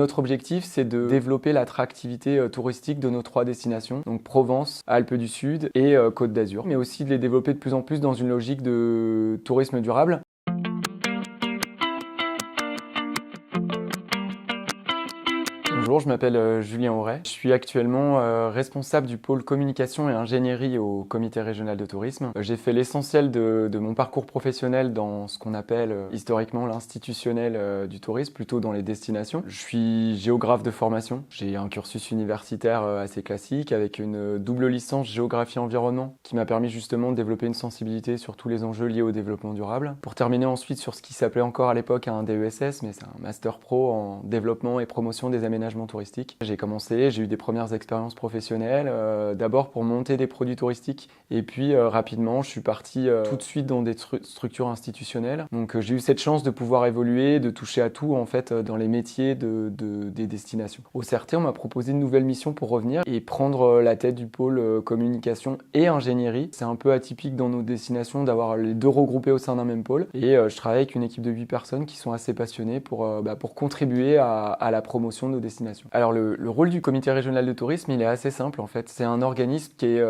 notre objectif, c'est de développer l'attractivité touristique de nos 3 destinations, donc Provence, Alpes du Sud et Côte d'Azur, mais aussi de les développer de plus en plus dans une logique de tourisme durable. Bonjour, je m'appelle Julien Auray. Je suis actuellement responsable du pôle communication et ingénierie au comité régional de tourisme. J'ai fait l'essentiel de mon parcours professionnel dans ce qu'on appelle historiquement l'institutionnel du tourisme, plutôt dans les destinations. Je suis géographe de formation. J'ai un cursus universitaire assez classique avec une double licence géographie-environnement qui m'a permis justement de développer une sensibilité sur tous les enjeux liés au développement durable. Pour terminer ensuite sur ce qui s'appelait encore à l'époque un DESS, mais c'est un master pro en développement et promotion des aménagements touristique. J'ai eu des premières expériences professionnelles, d'abord pour monter des produits touristiques et puis rapidement je suis parti tout de suite dans des structures institutionnelles. Donc j'ai eu cette chance de pouvoir évoluer, de toucher à tout en fait dans les métiers des destinations. Au CRT, on m'a proposé une nouvelle mission pour revenir et prendre la tête du pôle communication et ingénierie. C'est un peu atypique dans nos destinations d'avoir les deux regroupés au sein d'un même pôle et je travaille avec une équipe de 8 personnes qui sont assez passionnées pour contribuer à la promotion de nos destinations. Alors le rôle du comité régional de tourisme, il est assez simple en fait. C'est un organisme qui est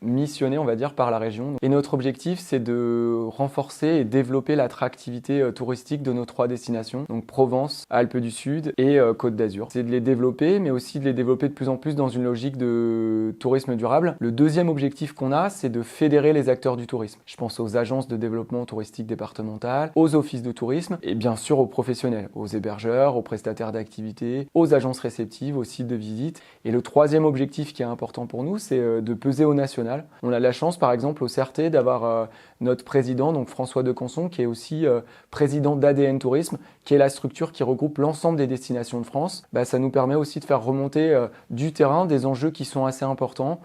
missionné, on va dire, par la région. Et notre objectif, c'est de renforcer et développer l'attractivité touristique de nos 3 destinations, donc Provence, Alpes du Sud et Côte d'Azur. C'est de les développer, mais aussi de les développer de plus en plus dans une logique de tourisme durable. Le deuxième objectif qu'on a, c'est de fédérer les acteurs du tourisme. Je pense aux agences de développement touristique départementales, aux offices de tourisme et bien sûr aux professionnels, aux hébergeurs, aux prestataires d'activités, aux agences réceptives, aux sites de visite. Et le troisième objectif qui est important pour nous, c'est de peser au national. On a la chance, par exemple, au CRT, d'avoir notre président, donc François Decanson, qui est aussi président d'ADN Tourisme, qui est la structure qui regroupe l'ensemble des destinations de France. Ça nous permet aussi de faire remonter du terrain des enjeux qui sont assez importants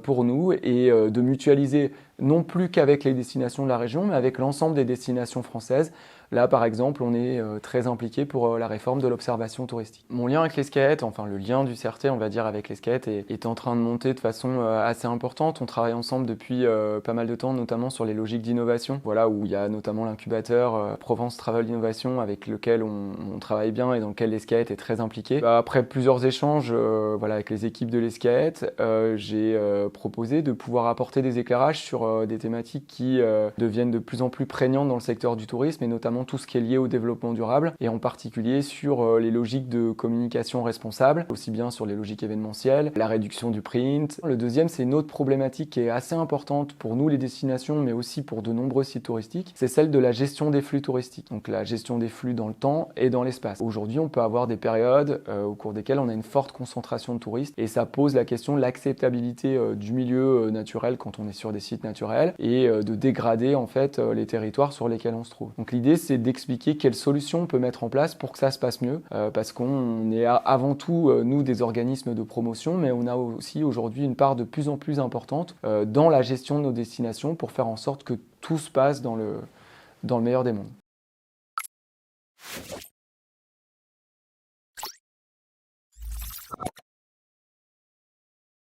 pour nous et de mutualiser non plus qu'avec les destinations de la région, mais avec l'ensemble des destinations françaises. Là, par exemple, on est très impliqué pour la réforme de l'observation touristique. Mon lien avec les SCAET, enfin le lien du CRT, on va dire, avec les SCAET est en train de monter de façon assez importante. On travaille ensemble depuis pas mal de temps, notamment sur les logiques d'innovation, voilà, où il y a notamment l'incubateur Provence Travel Innovation avec lequel on travaille bien et dans lequel les SCAET est très impliqué. Après plusieurs échanges avec les équipes de l'ESCAET, j'ai proposé de pouvoir apporter des éclairages sur des thématiques qui deviennent de plus en plus prégnantes dans le secteur du tourisme et notamment tout ce qui est lié au développement durable et en particulier sur les logiques de communication responsable, aussi bien sur les logiques événementielles, la réduction du print. Le deuxième, c'est une autre problématique qui est assez importante pour nous les destinations mais aussi pour de nombreux sites touristiques, c'est celle de la gestion des flux touristiques, donc la gestion des flux dans le temps et dans l'espace. Aujourd'hui, on peut avoir des périodes au cours desquelles on a une forte concentration de touristes et ça pose la question de l'acceptabilité du milieu naturel quand on est sur des sites naturels et de dégrader en fait les territoires sur lesquels on se trouve. Donc l'idée, c'est d'expliquer quelles solutions on peut mettre en place pour que ça se passe mieux, parce qu'on est avant tout, nous, des organismes de promotion, mais on a aussi aujourd'hui une part de plus en plus importante dans la gestion de nos destinations pour faire en sorte que tout se passe dans le meilleur des mondes.